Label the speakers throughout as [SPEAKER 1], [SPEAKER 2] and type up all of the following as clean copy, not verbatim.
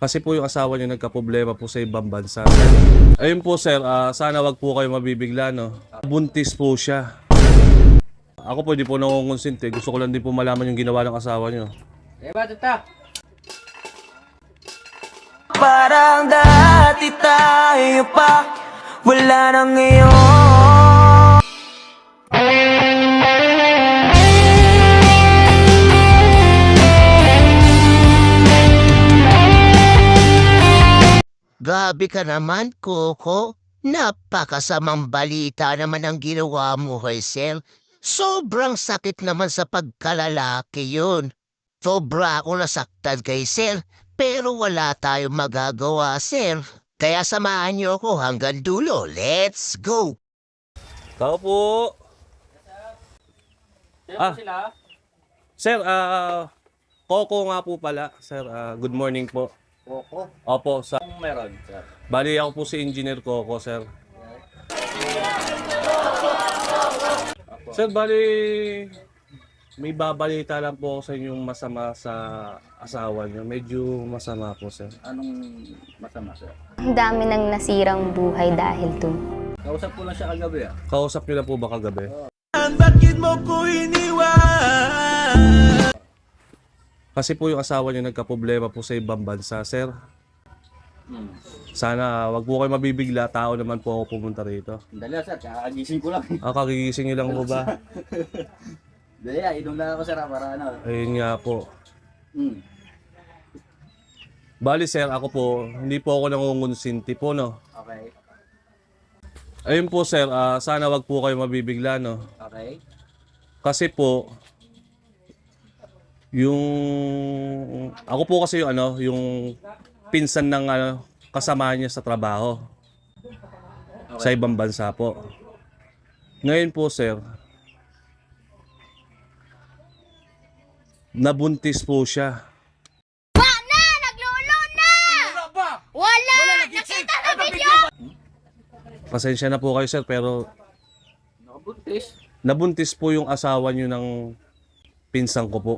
[SPEAKER 1] Kasi po yung asawa niya nagkaproblema po sa ibang bansa. Ayun po sir, sana wag po kayo mabibigla, no? Buntis po siya. Ako po hindi po nangungonsente. Gusto ko lang din po malaman yung ginawa ng asawa niyo.
[SPEAKER 2] Ba, tata?
[SPEAKER 3] Parang dati tayo pa, wala na ngayon.
[SPEAKER 4] Grabe ka naman, Coco. Napakasamang balita naman ang ginawa mo, Hazel. Sobrang sakit naman sa pagkalalaki yun. Sobra ako nasaktan kay Sir, pero wala tayong magagawa, Sir. Kaya samahan niyo ako hanggang dulo. Let's go!
[SPEAKER 1] Tao po.
[SPEAKER 2] Sino
[SPEAKER 1] Ah.
[SPEAKER 2] sila?
[SPEAKER 1] Sir, Coco nga po pala. Sir, good morning po.
[SPEAKER 2] Coco.
[SPEAKER 1] Opo, sa
[SPEAKER 2] Anong meron, sir?
[SPEAKER 1] bali ako po si Engineer Coco, sir. Sir, bali may babalita lang po ako sa inyong masama sa asawa niyo. Medyo masama po, sir.
[SPEAKER 2] Anong masama, sir?
[SPEAKER 5] Ang dami nang nasirang buhay dahil dun.
[SPEAKER 2] Kausap ko lang siya kagabi, ah.
[SPEAKER 1] Kausap niyo na po ba kagabi?
[SPEAKER 3] Bakit mo ko iniwan?
[SPEAKER 1] Kasi po yung asawa niyo nagkaproblema po sa ibang bansa, sir. Sana wag po kayo mabibigla. Tao naman po ako pumunta rito.
[SPEAKER 2] Dali, sir. Kakagising ko lang.
[SPEAKER 1] Kagigising niyo lang po ba?
[SPEAKER 2] Dali, inom lang ako, sir, para ano.
[SPEAKER 1] Ayun nga po.
[SPEAKER 2] Hmm.
[SPEAKER 1] Bali sir, ako po, hindi po ako nangungonsinti po, no?
[SPEAKER 2] Okay.
[SPEAKER 1] Ayun po sir, sana wag po kayo mabibigla, no?
[SPEAKER 2] Okay.
[SPEAKER 1] Kasi po, ako po kasi yung pinsan ng kasama niya sa trabaho. Sa ibang bansa po. Ngayon po sir, nabuntis po siya. Pasensya na po kayo sir, pero
[SPEAKER 2] Nakabuntis.
[SPEAKER 1] nabuntis po yung asawa niyo ng pinsan ko po.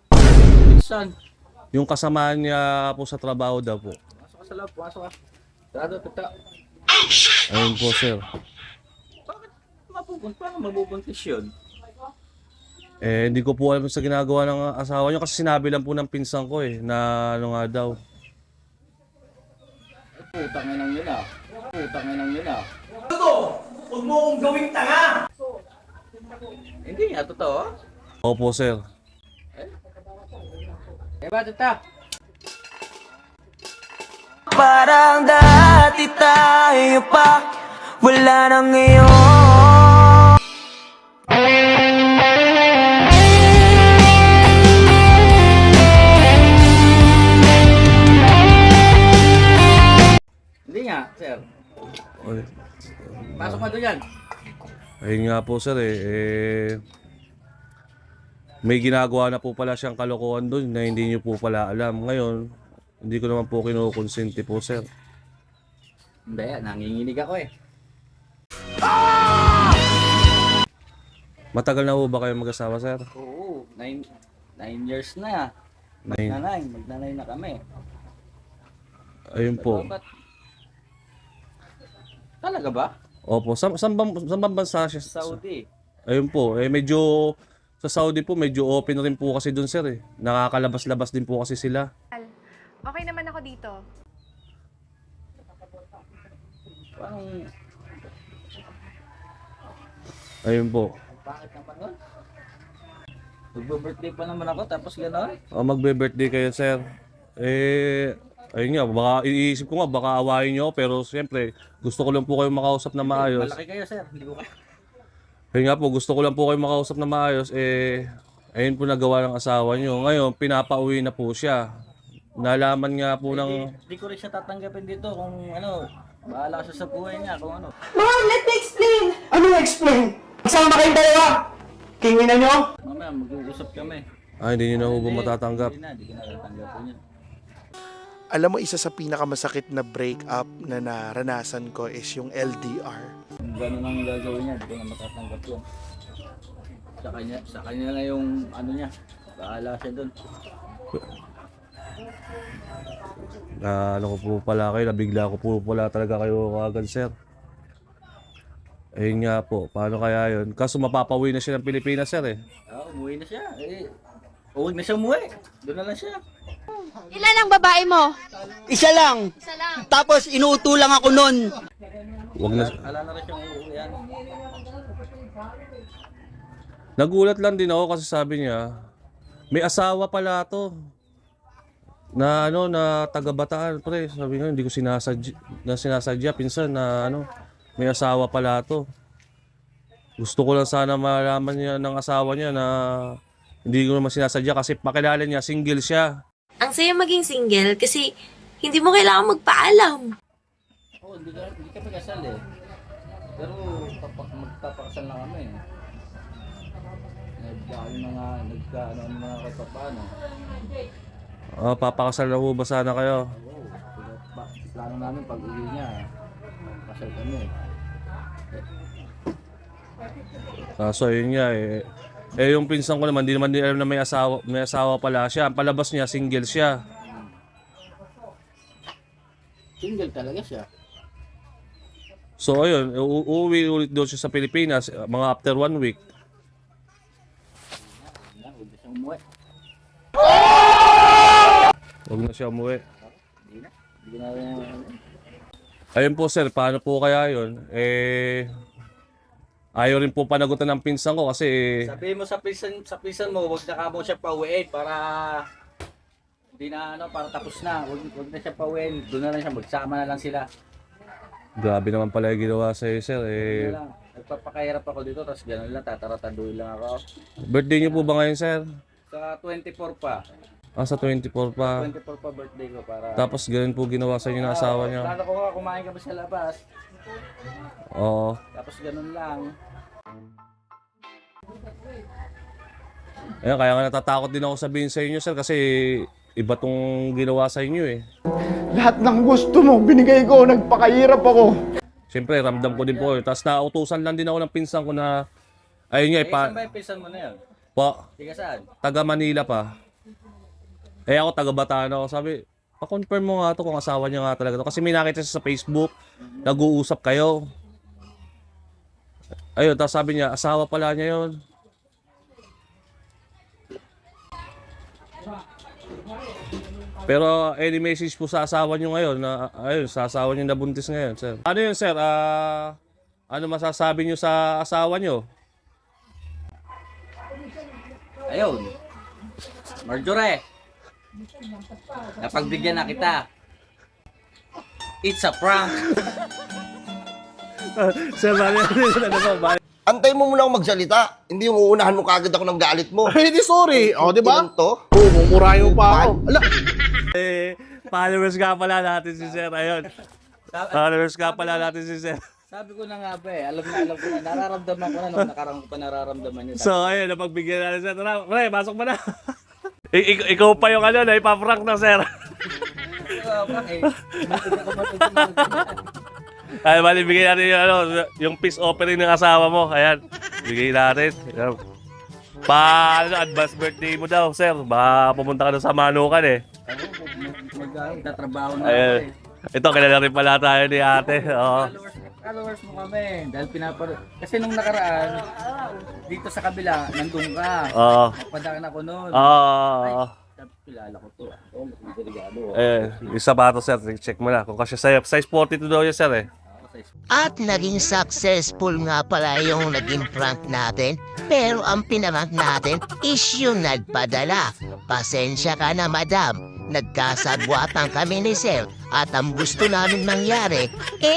[SPEAKER 2] Pinsan.
[SPEAKER 1] Yung kasama niya po sa trabaho daw po.
[SPEAKER 2] Pasok ka sa loob, pasok ka. Sarado, tata.
[SPEAKER 1] Ayun po sir.
[SPEAKER 2] Bakit paano mabubuntis yun?
[SPEAKER 1] Hindi ko po alam sa ginagawa ng asawa niyo kasi sinabi lang po ng pinsan ko na ano nga daw.
[SPEAKER 2] Putang inang yun, ah. Putang inang yun, ah.
[SPEAKER 3] Huwag mo kong gawing tanga!
[SPEAKER 2] Hindi nga, totoo.
[SPEAKER 1] Opo sir.
[SPEAKER 2] Ba, tata?
[SPEAKER 3] Parang dati tayo pa, wala na ngayon.
[SPEAKER 2] Hindi nga, sir.
[SPEAKER 1] Ay,
[SPEAKER 2] Pasok ka doon yan.
[SPEAKER 1] ayun nga po sir may ginagawa na po pala siyang kalokohan doon na hindi niyo po pala alam. Ngayon, hindi ko naman po kinukonsente po sir.
[SPEAKER 2] Hindi, nanginginig ako eh.
[SPEAKER 1] Matagal na po ba kayo mag-asawa sir?
[SPEAKER 2] Oo, 9 years na.
[SPEAKER 1] Nine.
[SPEAKER 2] Magnanay na kami.
[SPEAKER 1] Ayun po.
[SPEAKER 2] Ba't? Talaga ba?
[SPEAKER 1] Opo, saan bang bansa siya?
[SPEAKER 2] Saudi.
[SPEAKER 1] Ayun po, medyo sa Saudi po medyo open rin po kasi doon sir. Nakakalabas-labas din po kasi sila.
[SPEAKER 6] Okay naman ako dito.
[SPEAKER 2] Parang,
[SPEAKER 1] Ayun po.
[SPEAKER 2] bakit naman nun? Magbe-birthday pa naman ako tapos gano'n?
[SPEAKER 1] Magbe-birthday kayo sir. Ayun nga, baka iisip ko nga baka awayin niyo ako, pero siyempre gusto ko lang po kayo makausap na maayos.
[SPEAKER 2] Malaki kayo, sir. Hindi ko kayo.
[SPEAKER 1] Ayun nga po, gusto ko lang po kayo makausap na maayos. Ayun po nagawa ng asawa niyo. Ngayon, pinapauwi na po siya. Nalaman nga po ng...
[SPEAKER 2] Hindi ko rin siya tatanggapin dito kung ano, bahala siya sa buhay niya kung ano.
[SPEAKER 7] Ma'am, let me explain! Ano explain? Magsama kayong dalawa! Kinginan nyo?
[SPEAKER 2] Mamaya, mag-uusap kami.
[SPEAKER 1] Hindi niyo na po ba matatanggap?
[SPEAKER 2] Hindi ko na tatanggapin yun.
[SPEAKER 8] Alam mo, isa sa pinakamasakit na breakup na naranasan ko is yung LDR.
[SPEAKER 2] Kung gano'n ang gagawin niya, hindi ko na matatanggap yun. Sa kanya na yung ano niya, bahala siya dun.
[SPEAKER 1] Na ano ko po pala kayo, nabigla ko po pala talaga kayo agad, sir. Ayun nga po, paano kaya yun? Kaso mapapauwi na siya ng Pilipinas, sir eh.
[SPEAKER 2] Umuwi na siya. Huwag na siya umuwi. Doon na lang siya.
[SPEAKER 6] Ilan ang babae mo?
[SPEAKER 7] Isa lang.
[SPEAKER 6] Isa lang.
[SPEAKER 7] Tapos inuuto lang ako nun.
[SPEAKER 1] Wag na.
[SPEAKER 2] Wala na rin siyang uuwian.
[SPEAKER 1] Nagulat lang din ako kasi sabi niya, may asawa pala to. Na ano, na taga Bataan, pre. Sabi niya, hindi ko sinasadya pinsan na ano, may asawa pala to. Gusto ko lang sana malaman niya ng asawa niya na hindi ko naman sinasadya kasi pakilala niya, single siya.
[SPEAKER 9] Ang saya maging single kasi hindi mo kailangan magpaalam.
[SPEAKER 2] Oo, hindi kami kasal eh. Pero magpapakasal na kami. Nagkaano mga kahit paano.
[SPEAKER 1] Papakasal na ho ba sana kayo?
[SPEAKER 2] Oo, plano namin pag uwi niya. Kasal kami.
[SPEAKER 1] Kaso yun nga eh. Eh yung pinsan ko naman, di naman din alam na may asawa pala siya. Ang palabas niya, single siya.
[SPEAKER 2] Single talaga siya.
[SPEAKER 1] So ayun, uuwi ulit doon siya sa Pilipinas, mga after 1 week.
[SPEAKER 2] Huwag na siyang umuwi.
[SPEAKER 1] Huwag na siya umuwi.
[SPEAKER 2] Hindi na. Hindi na rin.
[SPEAKER 1] Ayun po sir, paano po kaya yun? Ayaw rin po panagutan ng pinsan ko kasi
[SPEAKER 2] Sabihin mo sa pinsan mo, huwag na ka mo siya pauwiin para hindi na ano, para tapos na. Huwag na siya pauwiin. Doon na lang siya, magsama na lang sila.
[SPEAKER 1] grabe naman pala yung ginawa sa'yo sir.
[SPEAKER 2] Doon na lang. Nagpapakahirap ako dito, tapos gano'n lang, tataratanduin lang ako.
[SPEAKER 1] Birthday niyo po ba ngayon sir?
[SPEAKER 2] Sa 24 pa.
[SPEAKER 1] Sa 24 pa.
[SPEAKER 2] 24 pa birthday ko para...
[SPEAKER 1] Tapos ganun po ginawa sa inyo ng asawa niya.
[SPEAKER 2] Plano ko nga, kumain kami sa labas.
[SPEAKER 1] Oo.
[SPEAKER 2] Tapos ganun lang.
[SPEAKER 1] Ayun, kaya nga natatakot din ako sabihin sa inyo sir kasi iba tong ginawa sa inyo eh.
[SPEAKER 7] Lahat ng gusto mo, binigay ko, nagpakahirap ako.
[SPEAKER 1] Siyempre, ramdam ko din po. Tapos nautusan lang din ako ng pinsan ko na, ayun nga,
[SPEAKER 2] Saan ba yung pinsan mo na yun? Tiga saan?
[SPEAKER 1] taga Manila pa. Eh ako, taga Bataan ako. Sabi, pa-confirm mo nga to kung asawa niya nga talaga to. Kasi may nakita siya sa Facebook, nag-uusap kayo. Ayun, tapos sabi niya, asawa pala niya yun. Pero any message po sa asawa niyo ngayon na ayun, sa asawa niyo na buntis ngayon, sir. Ano yun, sir? Ano masasabi niyo sa asawa niyo?
[SPEAKER 2] Ayun. Marjorie. Napagbigyan na kita. It's a prank.
[SPEAKER 1] Sir, ano ba?
[SPEAKER 10] Antay mo muna ako magsalita. Hindi yung uunahan mo kagad ako ng galit mo.
[SPEAKER 7] Hindi sorry. O, di ba?
[SPEAKER 10] Ilan to?
[SPEAKER 7] Oo, mumurayo pa ako. Ala,
[SPEAKER 1] Followers nga pala natin si sir. Ayun. Followers nga pala natin si sir.
[SPEAKER 2] Sabi ko na nga ba eh, alam ko na, nararamdaman ko na nung nakarang ko pa nararamdaman niya.
[SPEAKER 1] So, ayun, napagbigyan natin sir. Tara, pre, pasok mo na. Ikaw pa yung ano, na ipaprank na sir. Ay, bali, bigay natin yung, ano, yung peace offering ng asawa mo. Ayan, bigay natin. Ayan. Advance birthday mo daw, sir. Baka pumunta ka doon sa Manukan eh.
[SPEAKER 2] Magtatrabaho na ako
[SPEAKER 1] Ayan.
[SPEAKER 2] eh.
[SPEAKER 1] Ito, kilala rin pala tayo ni ate. Oo.
[SPEAKER 2] Followers mo kami. Dahil kasi nung nakaraan, dito sa kabila, nandun ka.
[SPEAKER 1] Oo.
[SPEAKER 2] Napadaan ako noon.
[SPEAKER 1] Oo.
[SPEAKER 2] Sabi, kilala ko to. Oo, delikado.
[SPEAKER 1] Yung sapatos, sir. Check mo na. Kung kasi sa'yo, size 42 daw yun, sir eh.
[SPEAKER 4] At naging successful nga pala yung naging prank natin. Pero ang pinangat natin is yung nagpadala. Pasensya ka na, madam. Nagkasagwatan kami ni Sir. At ang gusto namin mangyari,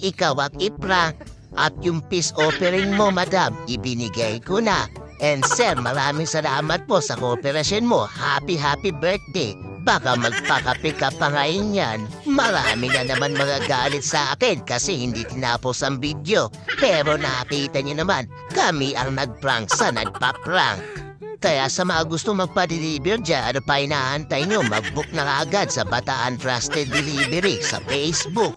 [SPEAKER 4] ikaw ang i-prank. At yung peace offering mo, madam, ibinigay ko na. And Sir, maraming salamat po sa kooperasyon mo. Happy birthday. Baka magpakape ka pa ngayon yan. Marami na naman mga galit sa akin kasi hindi tinapos ang video. Pero nakita niyo naman, kami ang nag-prank sa nagpa-prank. Kaya sa mga gusto magpa-deliver dyan, ano pa inaantay nyo? Mag-book na agad sa Bataan Trusted Delivery sa Facebook.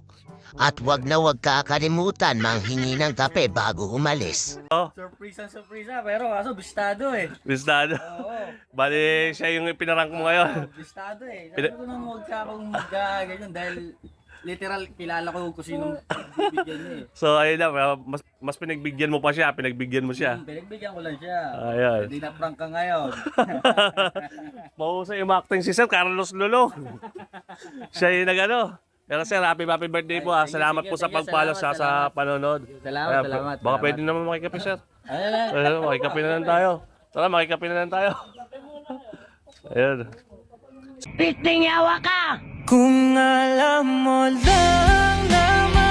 [SPEAKER 4] At wag na wag kakalimutan manghingi ng kape bago umalis.
[SPEAKER 2] Surprise pero kaso bistado eh.
[SPEAKER 1] Bistado.
[SPEAKER 2] Oo.
[SPEAKER 1] Bali, siya yung pinarank mo ngayon.
[SPEAKER 2] Bistado eh. Sabi ko nang huwag ka akong ganyan dahil literal kilala ko kung sinong bibigyan niya eh.
[SPEAKER 1] So, ayun na, mas pinagbigyan mo pa siya, pinagbigyan mo siya.
[SPEAKER 2] Pinagbigyan ko lang siya.
[SPEAKER 1] Ayan.
[SPEAKER 2] Hindi na prank ka ngayon.
[SPEAKER 1] Mahusay yung acting si Sir Carlos Lolo. Siya yung nagano. Pero sir, happy birthday po. Salamat po sa pag-follow sa panonood.
[SPEAKER 2] Salamat.
[SPEAKER 1] Baka pwede naman makikape, sir.
[SPEAKER 2] Ayun.
[SPEAKER 1] Makikape na lang tayo. Tara, makikape na lang tayo. Ayun.
[SPEAKER 3] Kung alam mo lang naman